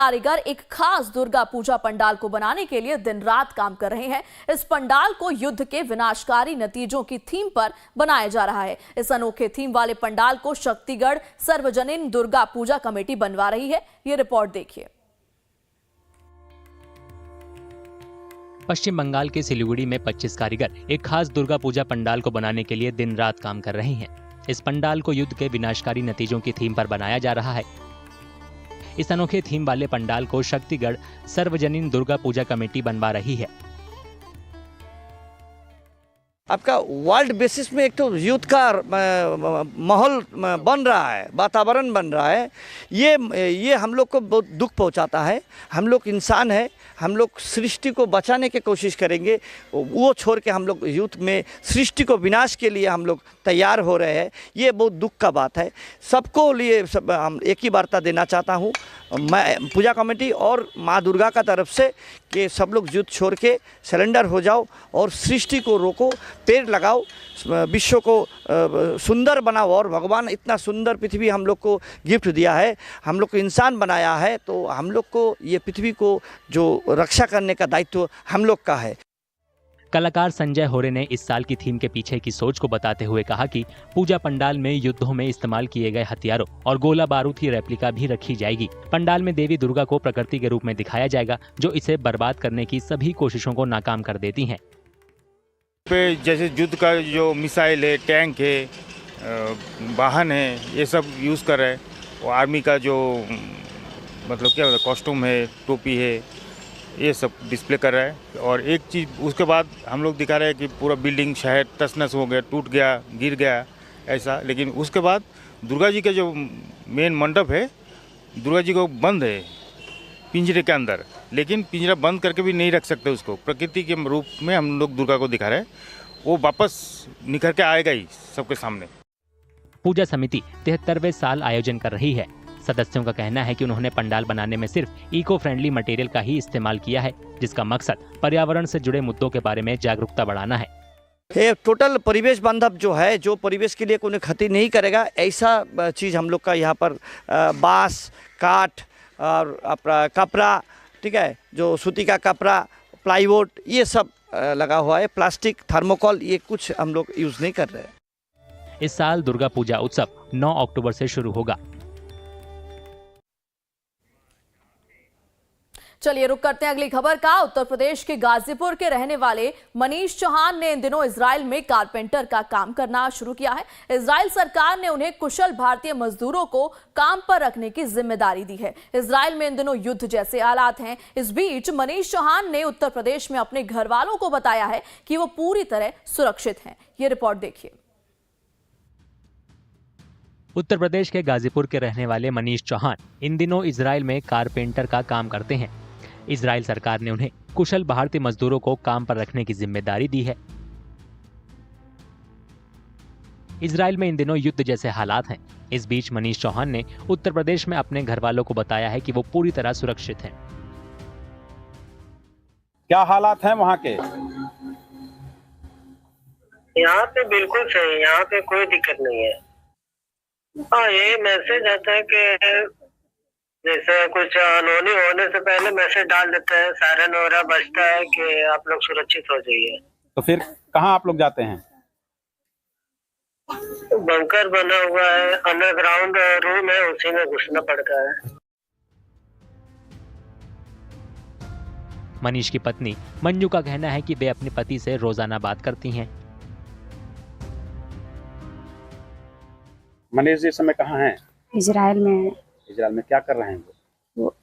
कारीगर एक खास दुर्गा पूजा पंडाल को बनाने के लिए दिन रात काम कर रहे हैं। इस पंडाल को युद्ध के विनाशकारी नतीजों की थीम पर बनाया जा रहा है। इस अनोखे थीम वाले पंडाल को शक्तिगढ़ सर्वजनीन दुर्गा पूजा कमेटी बनवा रही है। ये रिपोर्ट देखिए। पश्चिम बंगाल के सिलीगुड़ी में 25 कारीगर एक खास दुर्गा पूजा पंडाल को बनाने के लिए दिन रात काम कर रहे हैं। इस पंडाल को युद्ध के विनाशकारी नतीजों की थीम पर बनाया जा रहा है। इस अनोखे थीम वाले पंडाल को शक्तिगढ़ सर्वजनीन दुर्गा पूजा कमेटी बनवा रही है। आपका वर्ल्ड बेसिस में एक तो युद्ध का माहौल बन रहा है, वातावरण बन रहा है। ये हम लोग को बहुत दुख पहुंचाता है। हम लोग इंसान हैं, हम लोग सृष्टि को बचाने की कोशिश करेंगे। वो छोड़ के हम लोग युद्ध में सृष्टि को विनाश के लिए हम लोग तैयार हो रहे हैं। ये बहुत दुख का बात है। सबको लिए हम एक ही वार्ता देना चाहता हूँ मैं पूजा कमेटी और माँ दुर्गा का तरफ से कि सब लोग युद्ध छोड़ के सरेंडर हो जाओ और सृष्टि को रोको, पेड़ लगाओ, विश्व को सुंदर बनाओ। और भगवान इतना सुंदर पृथ्वी हम लोग को गिफ्ट दिया है, हम लोग को इंसान बनाया है, तो हम लोग को ये पृथ्वी को जो रक्षा करने का दायित्व हम लोग का है। कलाकार संजय होरे ने इस साल की थीम के पीछे की सोच को बताते हुए कहा कि पूजा पंडाल में युद्धों में इस्तेमाल किए गए हथियारों और गोला बारूद की रेप्लिका भी रखी जाएगी। पंडाल में देवी दुर्गा को प्रकृति के रूप में दिखाया जाएगा, जो इसे बर्बाद करने की सभी कोशिशों को नाकाम कर देती हैं। जैसे युद्ध का जो मिसाइल है, टैंक है, वाहन है, ये सब यूज़ कर रहे हैं। और आर्मी का जो मतलब क्या कॉस्ट्यूम है, टोपी है, ये सब डिस्प्ले कर रहा है। और एक चीज़ उसके बाद हम लोग दिखा रहे हैं कि पूरा बिल्डिंग शहर तस-नस हो गया, टूट गया, गिर गया ऐसा। लेकिन उसके बाद दुर्गा जी का जो मेन मंडप है, दुर्गा जी को बंद है पिंजरे के अंदर, लेकिन पिंजरा बंद करके भी नहीं रख सकते उसको। प्रकृति के रूप में हम लोग दुर्गा को दिखा रहे हैं, वो वापस निखर के आएगा ही सबके सामने। पूजा समिति 73वें साल आयोजन कर रही है। सदस्यों का कहना है कि उन्होंने पंडाल बनाने में सिर्फ इको फ्रेंडली मटेरियल का ही इस्तेमाल किया है, जिसका मकसद पर्यावरण से जुड़े मुद्दों के बारे में जागरूकता बढ़ाना है। ये टोटल परिवेश बांधव जो है, जो परिवेश के लिए कोई क्षति नहीं करेगा, ऐसा चीज़ हम लोग का यहाँ पर बांस, काठ और अपना कपड़ा, ठीक है, जो सूती का कपड़ा, प्लाईवुड, ये सब लगा हुआ है। प्लास्टिक, थर्मोकोल, ये कुछ हम लोग यूज़ नहीं कर रहे हैं। इस साल दुर्गा पूजा उत्सव 9 अक्टूबर से शुरू होगा। चलिए रुक करते हैं अगली खबर का। उत्तर प्रदेश के गाजीपुर के रहने वाले मनीष चौहान ने इन दिनों इजराइल में कारपेंटर का काम करना शुरू किया है। इजराइल सरकार ने उन्हें कुशल भारतीय मजदूरों को काम पर रखने की जिम्मेदारी दी है। इजराइल में इन दिनों युद्ध जैसे हालात हैं। इस बीच मनीष चौहान ने उत्तर प्रदेश में अपने घर वालों को बताया है कि वो पूरी तरह सुरक्षित हैं। ये रिपोर्ट देखिए। उत्तर प्रदेश के गाजीपुर के रहने वाले मनीष चौहान इन दिनों इजराइल में कारपेंटर का काम करते हैं। इजराइल सरकार ने उन्हें कुशल भारतीय मजदूरों को काम पर रखने की जिम्मेदारी दी है। इजराइल में इन दिनों युद्ध जैसे हालात हैं। इस बीच मनीष चौहान ने उत्तर प्रदेश में अपने घर वालों को बताया है कि वो पूरी तरह सुरक्षित हैं। क्या हालात हैं वहाँ के? यहाँ पे बिल्कुल सही, यहाँ पे कोई दिक्कत नहीं है। हाँ, ये मैसेज आता है कि जैसे कुछ अनहोनी होने से पहले मैसेज डाल देते हैं, सायरन वगैरह बजता है कि आप लोग सुरक्षित हो जाइए। तो फिर कहाँ आप लोग जाते हैं? बंकर बना हुआ है, अंडरग्राउंड रूम है, उसी में घुसना पड़ता है। मनीष की पत्नी मंजू का कहना है कि वे अपने पति से रोजाना बात करती हैं। मनीष जी इस समय कहाँ हैं? इजराइल में है। इजराइल में क्या कर रहे हैं वो?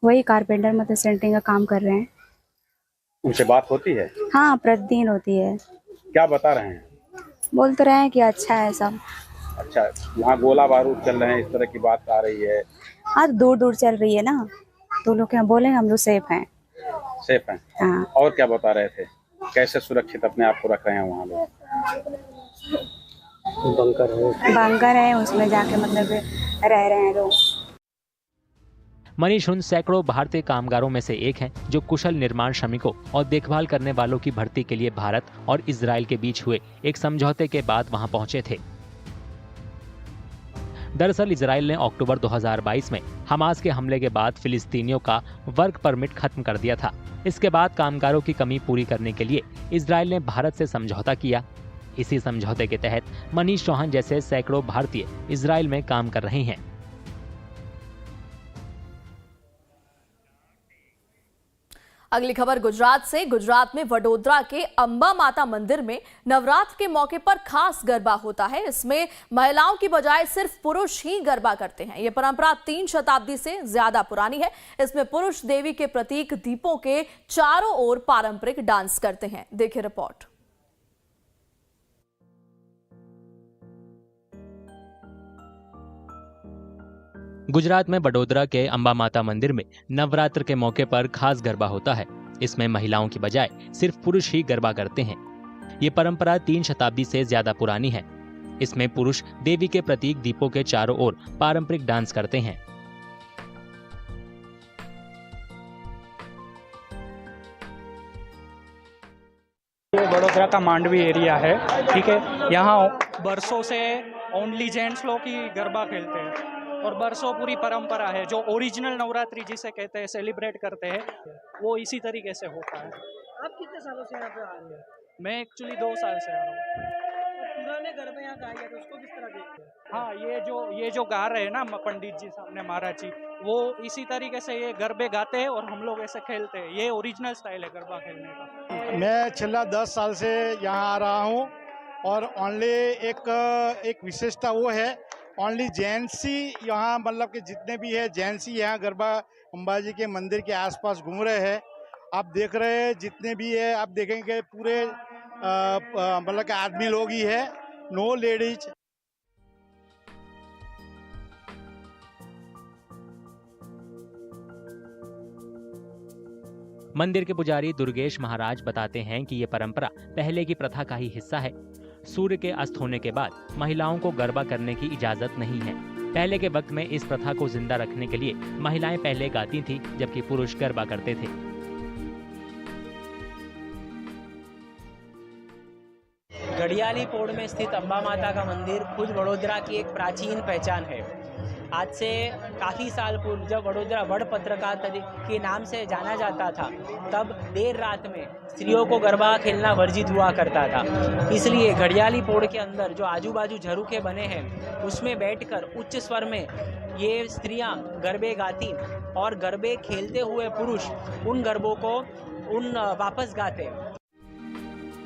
वही कारपेंटर मतलब सेंटरिंग का काम कर रहे हैं। उनसे बात होती है? हाँ, प्रतिदिन होती है। क्या बता रहे हैं? बोलते रहे हैं कि अच्छा है सब। अच्छा, वहाँ गोला बारूद चल रहे हैं, इस तरह की बात आ रही है? हाँ, दूर दूर चल रही है ना, तो लोग क्या बोले, हम लोग सेफ हैं। सेफ हैं? हाँ। और क्या बता रहे थे, कैसे सुरक्षित अपने आप को रख रहे हैं वहाँ लोग? बंकर है, उसमें जाके मतलब रह रहे हैं लोग। मनीष उन सैकड़ों भारतीय कामगारों में से एक हैं जो कुशल निर्माण श्रमिकों और देखभाल करने वालों की भर्ती के लिए भारत और इजराइल के बीच हुए एक समझौते के बाद वहां पहुंचे थे। दरअसल इजराइल ने अक्टूबर 2022 में हमास के हमले के बाद फिलिस्तीनियों का वर्क परमिट खत्म कर दिया था। इसके बाद कामगारों की कमी पूरी करने के लिए इजराइल ने भारत से समझौता किया। इसी समझौते के तहत मनीष चौहान जैसे सैकड़ों भारतीय इजराइल में काम कर रहे हैं। अगली खबर गुजरात से। गुजरात में वडोदरा के अंबा माता मंदिर में नवरात्र के मौके पर खास गरबा होता है। इसमें महिलाओं की बजाय सिर्फ पुरुष ही गरबा करते हैं। ये परंपरा 3 शताब्दी से ज्यादा पुरानी है। इसमें पुरुष देवी के प्रतीक दीपों के चारों ओर पारंपरिक डांस करते हैं। देखिए रिपोर्ट। गुजरात में वडोदरा के अंबा माता मंदिर में नवरात्र के मौके पर खास गरबा होता है। इसमें महिलाओं की बजाय सिर्फ पुरुष ही गरबा करते हैं। ये परंपरा 3 शताब्दी से ज्यादा पुरानी है। इसमें पुरुष देवी के प्रतीक दीपों के चारों ओर पारंपरिक डांस करते हैं। ये वडोदरा का मांडवी एरिया है, ठीक है। यहाँ बरसों से ओनली जेंट्स लोग ही गरबा खेलते हैं और बरसों पूरी परंपरा है। जो ओरिजिनल नवरात्रि जिसे कहते हैं, सेलिब्रेट करते हैं, वो इसी तरीके से होता है। आप कितने सालों से यहाँ पे आ रहे हैं? मैं एक्चुअली 2 साल से आ रहा हूँ। पुराने गरबे यहाँ गाए गए थे, उसको किस तरह देखते हैं? हाँ, ये जो गा रहे हैं ना पंडित जी सामने महाराज जी, वो इसी तरीके से ये गरबे गाते हैं और हम लोग ऐसे खेलते हैं। ये ओरिजिनल स्टाइल है गरबा खेलने का। मैं छेल्ला 10 साल से यहाँ आ रहा हूँ और ओनली एक विशेषता वो है, ओनली जेंट्स ही यहाँ, मतलब कि जितने भी है जेंट्स ही यहाँ गरबा अंबाजी के मंदिर के आसपास घूम रहे हैं। आप देख रहे हैं जितने भी है, आप देखेंगे पूरे मतलब कि आदमी लोग ही है, नो लेडीज। मंदिर के पुजारी दुर्गेश महाराज बताते हैं कि ये परंपरा पहले की प्रथा का ही हिस्सा है। सूर्य के अस्त होने के बाद महिलाओं को गरबा करने की इजाजत नहीं है। पहले के वक्त में इस प्रथा को जिंदा रखने के लिए महिलाएं पहले गाती थीं, जबकि पुरुष गरबा करते थे। घड़ियाली पोड़ में स्थित अंबा माता का मंदिर खुद वडोदरा की एक प्राचीन पहचान है। आज से काफ़ी साल पूर्व जब वडोदरा वड़ पत्रकार के नाम से जाना जाता था, तब देर रात में स्त्रियों को गरबा खेलना वर्जित हुआ करता था। इसलिए घड़ियाली पोड़ के अंदर जो आजू बाजू झरोखे बने हैं, उसमें बैठकर उच्च स्वर में ये स्त्रियां गरबे गाती और गरबे खेलते हुए पुरुष उन गरबों को वापस गाते।